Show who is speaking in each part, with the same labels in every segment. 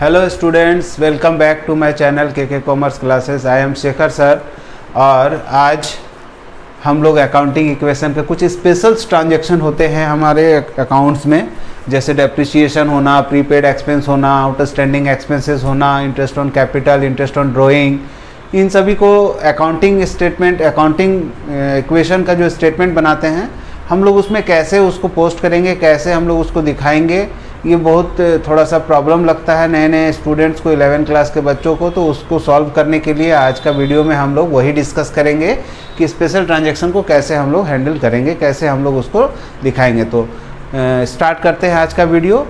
Speaker 1: Hello students, welcome back to my channel K commerce classes. I am Shekhar sir और आज हम लोग accounting equation के कुछ स्पेशल ट्रांजैक्शन होते हैं हमारे अकाउंट्स में, जैसे डेप्रिसिएशन होना, प्रीपेड एक्सपेंस होना, आउटस्टैंडिंग एक्सपेंसेस होना, interest on capital, interest on drawing, इन सभी को अकाउंटिंग स्टेटमेंट, अकाउंटिंग इक्वेशन का जो स्टेटमेंट बनाते हैं हम लोग उसमें कैसे उसको पोस्ट करेंगे, कैसे हम लोग उसको दिखाएंगे, ये बहुत थोड़ा सा प्रॉब्लम लगता है नए नए स्टूडेंट्स को, 11 क्लास के बच्चों को। तो उसको सॉल्व करने के लिए आज का वीडियो में हम लोग वही डिस्कस करेंगे कि स्पेशल ट्रांजैक्शन को कैसे हम लोग हैंडल करेंगे, कैसे हम लोग उसको दिखाएंगे। तो स्टार्ट करते हैं आज का वीडियो।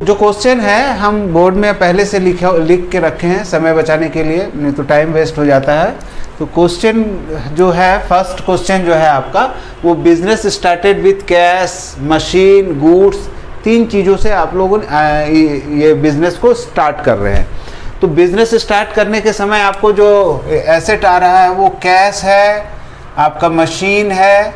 Speaker 1: जो क्वेश्चन है हम बोर्ड में पहले से लिख के रखे हैं समय बचाने के लिए, नहीं तो टाइम वेस्ट हो जाता है। तो क्वेश्चन जो है, फर्स्ट क्वेश्चन जो है आपका, वो business started with cash, machine, goods, तीन चीज़ों से आप लोगों ये बिजनेस को स्टार्ट कर रहे हैं। तो बिजनेस स्टार्ट करने के समय आपको जो एसेट आ रहा है वो कैश है, आपका मशीन है,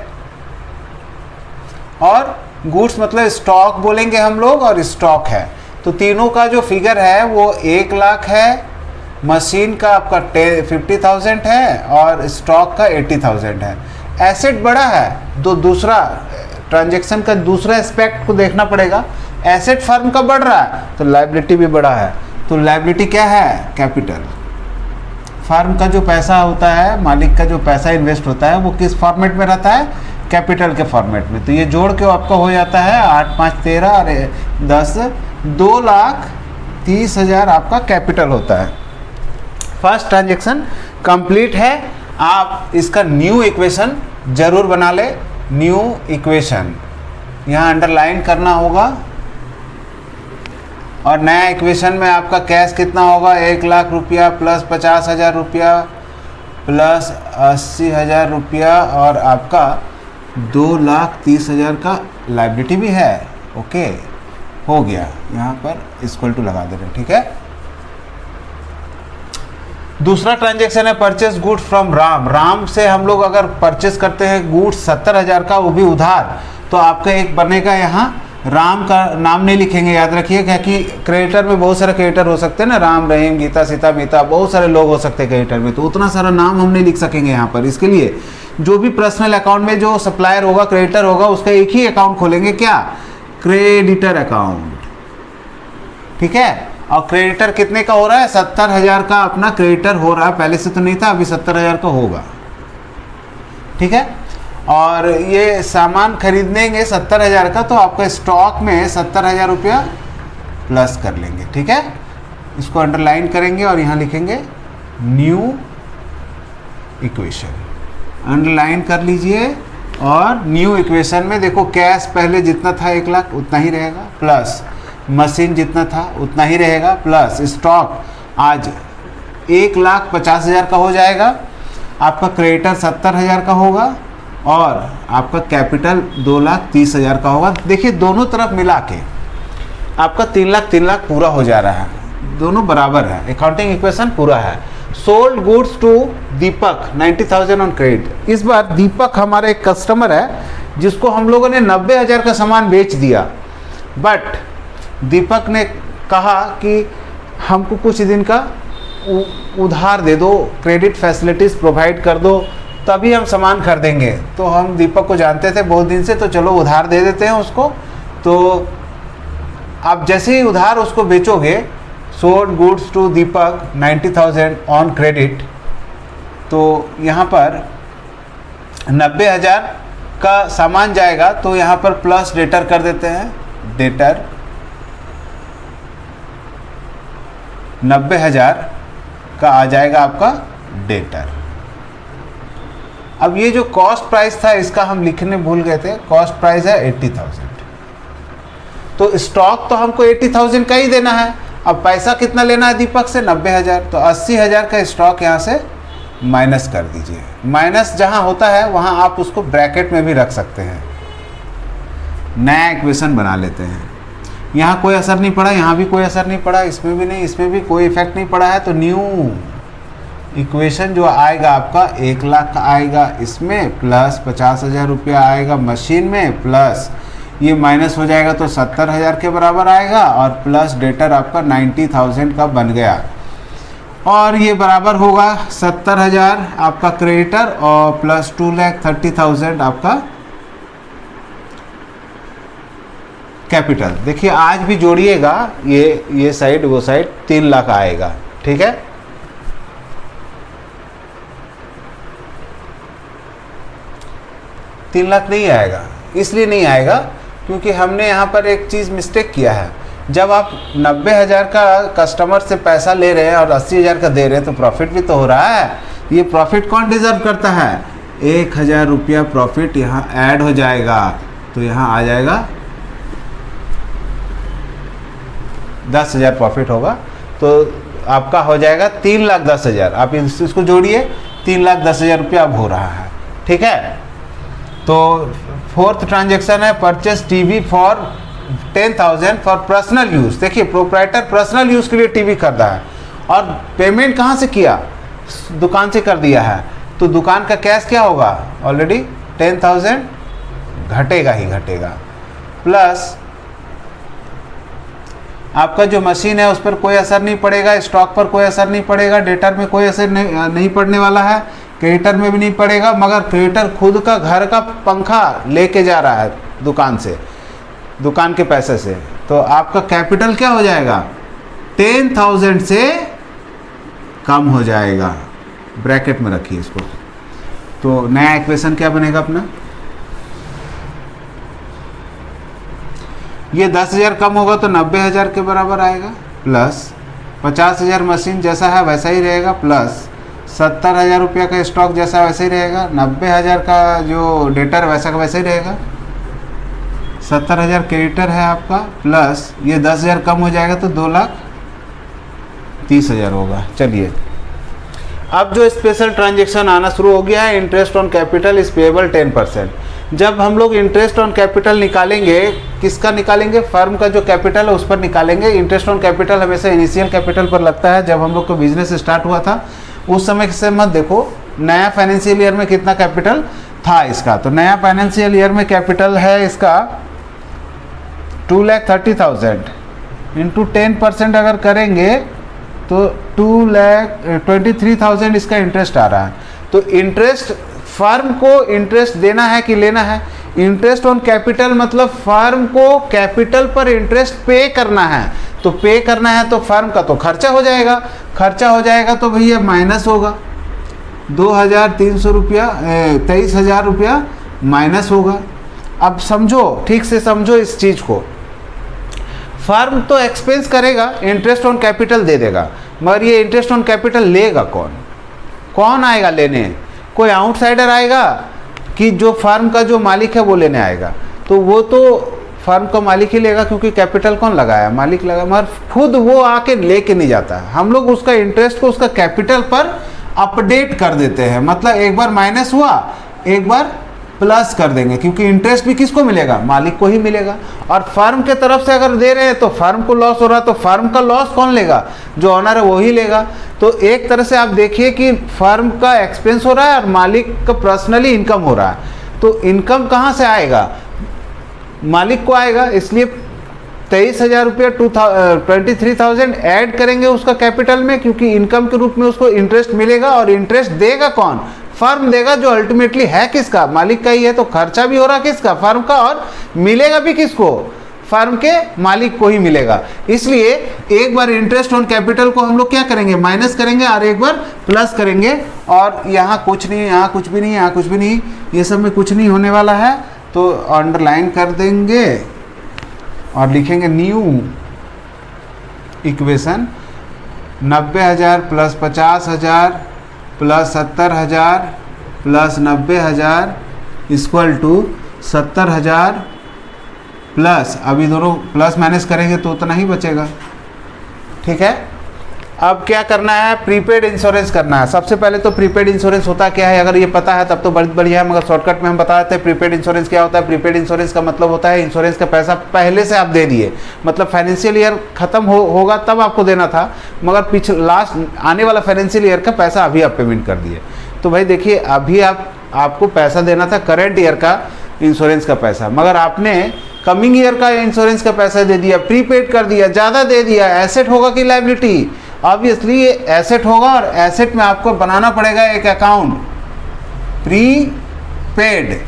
Speaker 1: और गुड्स मतलब स्टॉक बोलेंगे हम लोग, और स्टॉक है। तो तीनों का जो फिगर है वो 1 लाख है, मशीन का आपका 50,000 है और स्टॉक का 80,000 है। एसेट बड़ा है तो दूसरा ट्रांजैक्शन का दूसरा एस्पेक्ट को देखना पड़ेगा। एसेट फर्म का बढ़ रहा है तो लायबिलिटी भी बड़ा है। तो लायबिलिटी क्या है? कैपिटल। फर्म का जो पैसा होता है, मालिक का जो पैसा इन्वेस्ट होता है, वो किस फॉर्मेट में रहता है? कैपिटल के फॉर्मेट में। तो ये जोड़ के आपका हो जाता है 8 5 13 और 10, 2,30,000 आपका कैपिटल होता है। फर्स्ट ट्रांजैक्शन कंप्लीट है। आप इसका न्यू इक्वेशन जरूर बना ले। न्यू इक्वेशन यहाँ अंडरलाइन करना होगा। और नया इक्वेशन में आपका कैश कितना होगा? 1 लाख रुपया प्लस 50,000 रुपया प्लस 80,000 रुपया, और आपका 2,30,000 का लायबिलिटी भी है। ओके, हो गया। यहाँ पर इक्वल टू लगा दे रहे हैं, ठीक है। दूसरा ट्रांजैक्शन है purchase good from Ram. Ram से हम लोग अगर परचेस करते हैं गुड्स 70,000 का, वो भी उधार, तो आपका एक बनेगा यहाँ, राम का नाम नहीं लिखेंगे, याद रखिएगा कि क्रेडिटर में बहुत सारे क्रेडिटर हो सकते हैं ना, राम, रहीम, गीता, सीता, मीता, बहुत सारे लोग हो सकते हैं क्रेडिटर में। तो उतना सारा नाम हम नहीं लिख सकेंगे यहाँ पर। इसके लिए जो भी पर्सनल अकाउंट में जो सप्लायर होगा, क्रेडिटर होगा, उसका एक ही अकाउंट खोलेंगे। क्या? क्रेडिटर अकाउंट, ठीक है। और क्रेडिटर कितने का हो रहा है? 70,000 का अपना क्रेडिटर हो रहा है। पहले से तो नहीं था, अभी 70,000 का होगा, ठीक है। और ये सामान खरीदेंगे 70,000 का, तो आपका स्टॉक में 70,000 रुपया प्लस कर लेंगे, ठीक है। इसको अंडरलाइन करेंगे और यहाँ लिखेंगे न्यू इक्वेशन। अंडरलाइन कर लीजिए। और न्यू इक्वेशन में देखो, कैश पहले जितना था 1 लाख उतना ही रहेगा, प्लस मशीन जितना था उतना ही रहेगा, प्लस स्टॉक आज 1,50,000 का हो जाएगा। आपका क्रेडिटर 70,000 का होगा और आपका कैपिटल 2,30,000 का होगा। देखिए दोनों तरफ मिला के आपका 3 लाख पूरा हो जा रहा है, दोनों बराबर है। अकाउंटिंग इक्वेशन पूरा है। Sold goods to Deepak 90,000 on credit. इस बार दीपक हमारे एक कस्टमर है जिसको हम लोगों ने 90,000 का सामान बेच दिया, बट दीपक ने कहा कि हमको कुछ दिन का उधार दे दो, क्रेडिट फैसिलिटीज़ प्रोवाइड कर दो, तभी हम सामान खरीदेंगे। तो हम दीपक को जानते थे बहुत दिन से, तो चलो उधार दे देते हैं उसको। तो आप जैसे ही उधार उसको बेचोगे, sold goods to Deepak 90,000 on credit, तो यहाँ पर 90,000 का सामान जाएगा, तो यहाँ पर प्लस डेटर कर देते हैं। डेटर 90,000 का आ जाएगा आपका डेटर। अब ये जो कॉस्ट प्राइस था इसका हम लिखने भूल गए थे। कॉस्ट प्राइस है 80,000, तो स्टॉक तो हमको 80,000 का ही देना है। अब पैसा कितना लेना है दीपक से? 90,000। तो 80,000 का स्टॉक यहाँ से माइनस कर दीजिए। माइनस जहाँ होता है वहाँ आप उसको ब्रैकेट में भी रख सकते हैं। नया इक्वेशन बना लेते हैं। यहाँ कोई असर नहीं पड़ा, यहाँ भी कोई असर नहीं पड़ा, इसमें भी नहीं, इसमें भी कोई इफेक्ट नहीं पड़ा है। तो न्यू इक्वेशन जो आएगा आपका 1 लाख आएगा इसमें, प्लस 50,000 रुपया आएगा मशीन में, प्लस ये माइनस हो जाएगा तो 70,000 के बराबर आएगा, और प्लस डेटर आपका 90,000 का बन गया, और ये बराबर होगा 70,000 आपका क्रेडिटर और प्लस 2,30,000 आपका कैपिटल। देखिए आज भी जोड़िएगा, ये साइड वो साइड 3 लाख आएगा, ठीक है। तीन लाख नहीं आएगा, इसलिए नहीं आएगा क्योंकि हमने यहाँ पर एक चीज़ मिस्टेक किया है। जब आप 90,000 का कस्टमर से पैसा ले रहे हैं और 80,000 का दे रहे हैं तो प्रॉफिट भी तो हो रहा है। ये प्रॉफिट कौन डिजर्व करता है? 1,000 रुपया प्रॉफिट यहाँ ऐड हो जाएगा, तो यहाँ आ जाएगा 10,000 प्रॉफिट होगा, तो आपका हो जाएगा 3,10,000। आप इसको जोड़िए, 3,10,000 रुपया अब हो रहा है, ठीक है। तो फोर्थ ट्रांजेक्शन है purchase TV for 10,000 for personal use. देखिए प्रोप्राइटर पर्सनल यूज़ के लिए टीवी खरीदा है और पेमेंट कहाँ से किया? दुकान से कर दिया है, तो दुकान का कैश क्या होगा? ऑलरेडी 10,000 घटेगा ही घटेगा, प्लस आपका जो मशीन है उस पर कोई असर नहीं पड़ेगा, स्टॉक पर कोई असर नहीं पड़ेगा, डेटर में कोई असर नहीं पड़ने वाला है, क्रेडिटर में भी नहीं पड़ेगा। मगर क्रेडिटर खुद का घर का पंखा लेके जा रहा है दुकान से, दुकान के पैसे से, तो आपका कैपिटल क्या हो जाएगा? 10,000 से कम हो जाएगा। ब्रैकेट में रखिए इसको। तो नया इक्वेशन क्या बनेगा अपना? ये 10,000 कम होगा तो 90,000 के बराबर आएगा, प्लस 50,000 मशीन जैसा है वैसा ही रहेगा, प्लस 70,000 रुपया का स्टॉक जैसा वैसा ही रहेगा, 90,000 का जो डेटर वैसा का वैसा ही रहेगा, 70,000 क्रेडिटर है आपका, प्लस ये 10,000 कम हो जाएगा तो 2,30,000 होगा। चलिए अब जो स्पेशल ट्रांजेक्शन आना शुरू हो गया है, interest on capital is payable 10%। जब हम लोग इंटरेस्ट ऑन कैपिटल निकालेंगे, किसका निकालेंगे? फर्म का जो कैपिटल है उस पर निकालेंगे। इंटरेस्ट ऑन कैपिटल हमेशा इनिशियल कैपिटल पर लगता है। जब हम लोग को बिजनेस स्टार्ट हुआ था उस समय से मत देखो नया फाइनेंशियल ईयर में कितना कैपिटल था इसका। तो नया फाइनेंशियल ईयर में कैपिटल है इसका 2,30,000 इंटू 10% अगर करेंगे तो 2,23,000 इसका इंटरेस्ट आ रहा है। तो इंटरेस्ट, फर्म को इंटरेस्ट देना है कि लेना है? इंटरेस्ट ऑन कैपिटल मतलब फर्म को कैपिटल पर इंटरेस्ट पे करना है। तो पे करना है तो फर्म का तो खर्चा हो जाएगा, खर्चा हो जाएगा तो भैया माइनस होगा, 2,300 रुपया 23,000 रुपया माइनस होगा। अब समझो, ठीक से समझो इस चीज़ को। फर्म तो एक्सपेंस करेगा, इंटरेस्ट ऑन कैपिटल दे देगा, मगर ये इंटरेस्ट ऑन कैपिटल लेगा कौन? कौन आएगा लेने? कोई आउटसाइडर आएगा कि जो फर्म का जो मालिक है वो लेने आएगा? तो वो तो फर्म का मालिक ही लेगा, क्योंकि कैपिटल कौन लगाया? मालिक लगा, मगर खुद वो आके लेके नहीं जाता है। हम लोग उसका इंटरेस्ट को उसका कैपिटल पर अपडेट कर देते हैं। मतलब एक बार माइनस हुआ, एक बार प्लस कर देंगे, क्योंकि इंटरेस्ट भी किसको मिलेगा? मालिक को ही मिलेगा। और फर्म के तरफ से अगर दे रहे हैं तो फर्म को लॉस हो रहा है, तो फर्म का लॉस कौन लेगा? जो ऑनर है वो ही लेगा। तो एक तरह से आप देखिए कि फर्म का एक्सपेंस हो रहा है और मालिक का पर्सनली इनकम हो रहा है। तो इनकम कहाँ से आएगा? मालिक को आएगा। इसलिए 23,000 रुपया 23,000 ऐड करेंगे उसका कैपिटल में, क्योंकि इनकम के रूप में उसको इंटरेस्ट मिलेगा। और इंटरेस्ट देगा कौन? फर्म देगा, जो अल्टीमेटली है किसका? मालिक का ही है। तो खर्चा भी हो रहा किसका? फर्म का, और मिलेगा भी किसको? फर्म के मालिक को ही मिलेगा। इसलिए एक बार इंटरेस्ट ऑन कैपिटल को हम लोग क्या करेंगे? माइनस करेंगे, और एक बार प्लस करेंगे। और यहाँ कुछ नहीं, यहाँ कुछ भी नहीं, यहाँ कुछ भी नहीं, ये सब में कुछ नहीं होने वाला है, तो अंडरलाइन कर देंगे और लिखेंगे new equation 90,000 plus 50,000 plus 70,000 plus 90,000 equal to 70,000 plus, अभी दोनों प्लस माइनस करेंगे तो उतना ही बचेगा, ठीक है। अब क्या करना है, प्रीपेड इंश्योरेंस करना है। सबसे पहले तो प्रीपेड इंश्योरेंस होता क्या है, अगर ये पता है तब तो बहुत बढ़िया है, मगर शॉर्टकट में हम बता देते हैं प्रीपेड इंश्योरेंस क्या होता है। प्रीपेड इंश्योरेंस का मतलब होता है इंश्योरेंस का पैसा पहले से आप दे दिए, मतलब फाइनेंशियल ईयर खत्म होगा तब आपको देना था, मगर पिछले लास्ट आने वाला फाइनेंशियल ईयर का पैसा अभी आप पेमेंट कर दिए। तो भाई देखिए, अभी आपको पैसा देना था करंट ईयर का इंश्योरेंस का पैसा, मगर आपने कमिंग ईयर का इंश्योरेंस का पैसा दे दिया, प्रीपेड कर दिया, ज़्यादा दे दिया। एसेट होगा कि लायबिलिटी? ऑब्वियसली ये एसेट होगा, और एसेट में आपको बनाना पड़ेगा एक अकाउंट प्रीपेड।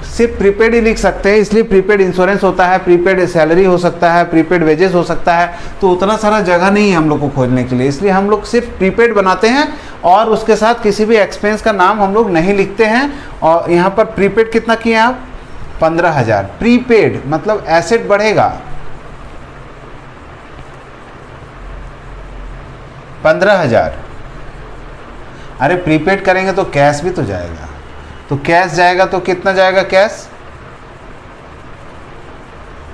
Speaker 1: सिर्फ प्रीपेड ही लिख सकते हैं, इसलिए प्रीपेड इंश्योरेंस होता है, प्रीपेड सैलरी हो सकता है, प्रीपेड वेजेस हो सकता है। तो उतना सारा जगह नहीं है हम लोग को खोजने के लिए, इसलिए हम लोग सिर्फ प्रीपेड बनाते हैं और उसके साथ किसी भी एक्सपेंस का नाम हम लोग नहीं लिखते हैं। और यहाँ पर प्रीपेड कितना किए आप? 15,000। प्रीपेड मतलब एसेट बढ़ेगा 15,000। अरे प्रीपेड करेंगे तो कैश भी तो जाएगा, तो कैश जाएगा तो कितना जाएगा कैश?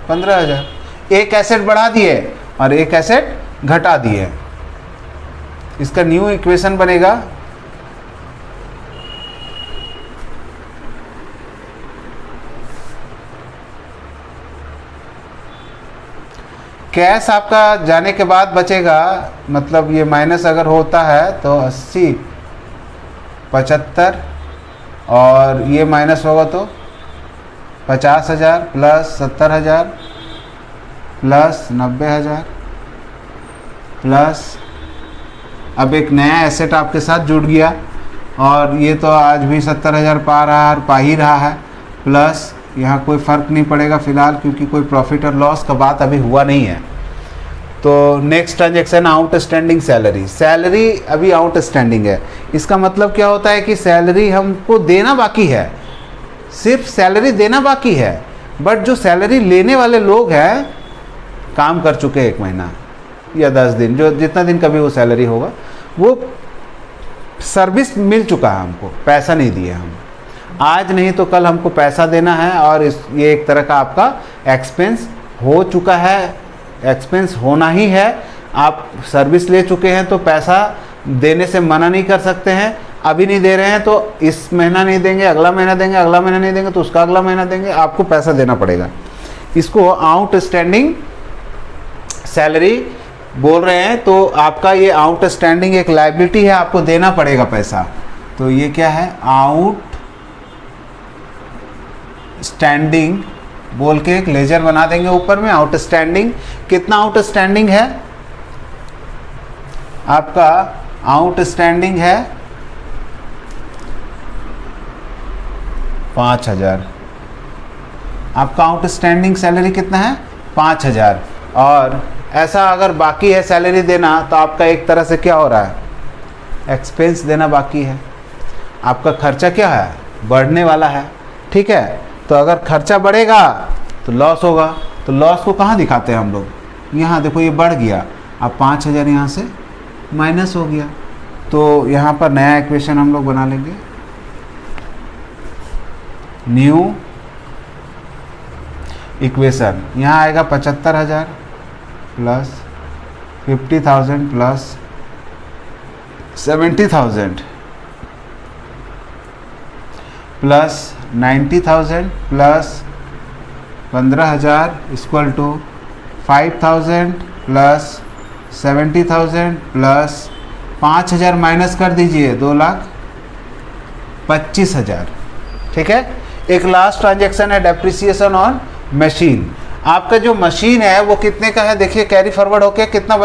Speaker 1: 15,000। एक एसेट बढ़ा दिए और एक एसेट घटा दिए, इसका न्यू इक्वेशन बनेगा कैश आपका जाने के बाद बचेगा, मतलब ये माइनस अगर होता है तो 80, 75 और ये माइनस होगा तो 50,000 प्लस 70,000 प्लस 90,000 प्लस अब एक नया एसेट आपके साथ जुड़ गया, और ये तो आज भी 70,000 पा ही रहा है, प्लस यहाँ कोई फ़र्क नहीं पड़ेगा फ़िलहाल, क्योंकि कोई प्रॉफिट और लॉस का बात अभी हुआ नहीं है। तो next transaction outstanding salary. Salary अभी आउटस्टैंडिंग है, इसका मतलब क्या होता है कि सैलरी हमको देना बाकी है, सिर्फ सैलरी देना बाकी है, बट जो सैलरी लेने वाले लोग हैं काम कर चुके 1 महीना या 10 दिन, जो जितना दिन कभी वो सैलरी होगा, वो सर्विस मिल चुका है, हमको पैसा नहीं दिए हम। आज नहीं तो कल हमको पैसा देना है, और ये एक तरह का आपका एक्सपेंस हो चुका है, एक्सपेंस होना ही है। आप सर्विस ले चुके हैं तो पैसा देने से मना नहीं कर सकते हैं। अभी नहीं दे रहे हैं तो इस महीना नहीं देंगे, अगला महीना देंगे, अगला महीना नहीं देंगे तो उसका अगला महीना देंगे, आपको पैसा देना पड़ेगा। इसको आउटस्टैंडिंग सैलरी बोल रहे हैं। तो आपका ये आउटस्टैंडिंग एक लायबिलिटी है, आपको देना पड़ेगा पैसा। तो ये क्या है? आउटस्टैंडिंग बोल के एक लेजर बना देंगे ऊपर में। आउटस्टैंडिंग कितना आउटस्टैंडिंग है आपका? आउटस्टैंडिंग है 5,000। आपका आउटस्टैंडिंग सैलरी कितना है? 5,000। और ऐसा अगर बाकी है सैलरी देना, तो आपका एक तरह से क्या हो रहा है? एक्सपेंस देना बाकी है। आपका खर्चा क्या है? बढ़ने वाला है, ठीक है। तो अगर खर्चा बढ़ेगा तो लॉस होगा, तो लॉस को कहाँ दिखाते हैं हम लोग? यहाँ देखो, ये बढ़ गया, अब 5,000 यहाँ से माइनस हो गया। तो यहाँ पर नया इक्वेशन हम लोग बना लेंगे, न्यू इक्वेशन। यहाँ आएगा 75,000 plus 50,000 plus 70,000 plus 90,000 plus 15,000 equal to 5,000 plus 70,000 plus 5,000 minus कर दीजिए, 2,25,000। ठीक है। एक लास्ट ट्रांजेक्शन है डेप्रिसिएशन ऑन मशीन। आपका जो मशीन है वो कितने का है? देखिए कैरी फॉरवर्ड होके कितना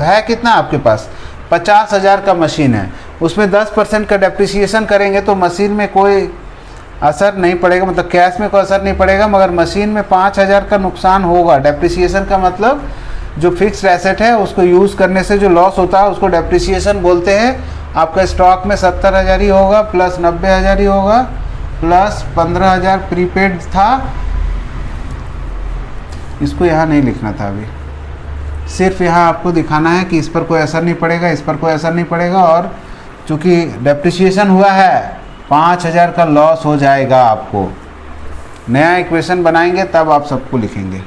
Speaker 1: है कितना आपके पास? 50,000 का मशीन है, उसमें 10% का डेप्रिसिएशन करेंगे तो मशीन में कोई असर नहीं पड़ेगा, मतलब कैश में कोई असर नहीं पड़ेगा, मगर मशीन में 5,000 का नुकसान होगा। डेप्रिसिएशन का मतलब जो फिक्स्ड एसेट है उसको यूज़ करने से जो लॉस होता है उसको डेप्रिसिएशन बोलते हैं। आपका स्टॉक में 70,000 ही होगा, प्लस 90,000 ही होगा, प्लस 15,000 प्रीपेड था। इसको यहाँ नहीं लिखना था, अभी सिर्फ यहाँ आपको दिखाना है कि इस पर कोई असर नहीं पड़ेगा, इस पर कोई असर नहीं पड़ेगा, और चूँकि डेप्रिसिएशन हुआ है 5,000 का लॉस हो जाएगा। आपको नया इक्वेशन बनाएंगे तब आप सबको लिखेंगे।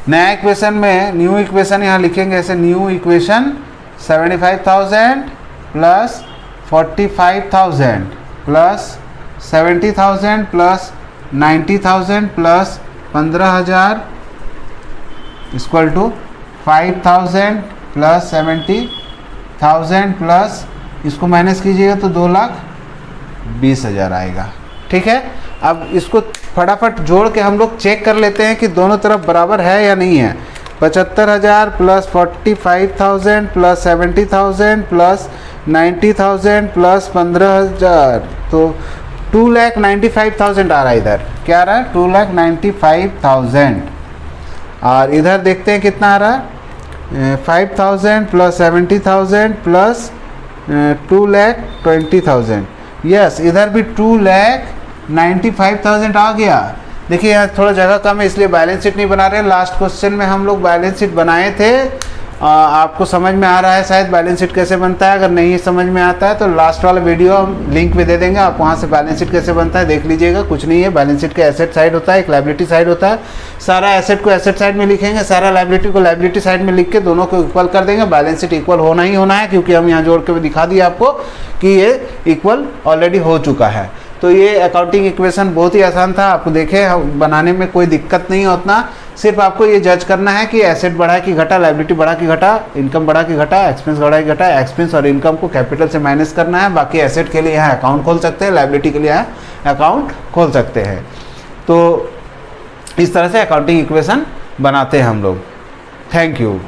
Speaker 1: नया इक्वेशन में न्यू इक्वेशन यहाँ लिखेंगे ऐसे, new equation 75,000 plus 45,000 plus 70,000 plus 90,000 plus 15,000 equal to 5,000 plus 70,000 plus इसको माइनस कीजिएगा तो 2,20,000 आएगा। ठीक है, अब इसको फटाफट जोड़ के हम लोग चेक कर लेते हैं कि दोनों तरफ बराबर है या नहीं है। 75,000 प्लस 45,000 प्लस 70,000 प्लस 90,000 प्लस 15,000 तो 2,95,000 आ रहा है। इधर क्या आ रहा है? 2,95,000। और इधर देखते हैं कितना आ रहा है, 5,000 प्लस 70,000 प्लस 2,20,000। यस, इधर भी 2,95,000 आ गया। देखिए यहाँ थोड़ा जगह कम है इसलिए बैलेंस शीट नहीं बना रहे हैं। लास्ट क्वेश्चन में हम लोग बैलेंस शीट बनाए थे। आपको समझ में आ रहा है शायद बैलेंस शीट कैसे बनता है। अगर नहीं समझ में आता है तो लास्ट वाला वीडियो हम लिंक में दे देंगे, आप वहाँ से बैलेंस शीट कैसे बनता है देख लीजिएगा। कुछ नहीं है, बैलेंस शीट का एसेट साइड होता है, एक लायबिलिटी साइड होता है। सारा एसेट को एसेट साइड में लिखेंगे, सारा लायबिलिटी को लायबिलिटी साइड में लिख के दोनों को इक्वल कर देंगे। बैलेंस शीट इक्वल होना ही होना है, क्योंकि हम यहाँ जोड़ के दिखा दिए आपको कि ये इक्वल ऑलरेडी हो चुका है। तो ये अकाउंटिंग इक्वेशन बहुत ही आसान था, आपको देखें बनाने में कोई दिक्कत नहीं है उतना। सिर्फ आपको ये जज करना है कि एसेट बढ़ा कि घटा, लायबिलिटी बढ़ा कि घटा, इनकम बढ़ा कि घटा, एक्सपेंस बढ़ा कि घटा। एक्सपेंस और इनकम को कैपिटल से माइनस करना है। बाकी एसेट के लिए यहाँ अकाउंट खोल सकते हैं, लायबिलिटी के लिए यहाँ अकाउंट खोल सकते हैं। तो इस तरह से अकाउंटिंग इक्वेशन बनाते हैं हम लोग। Thank you.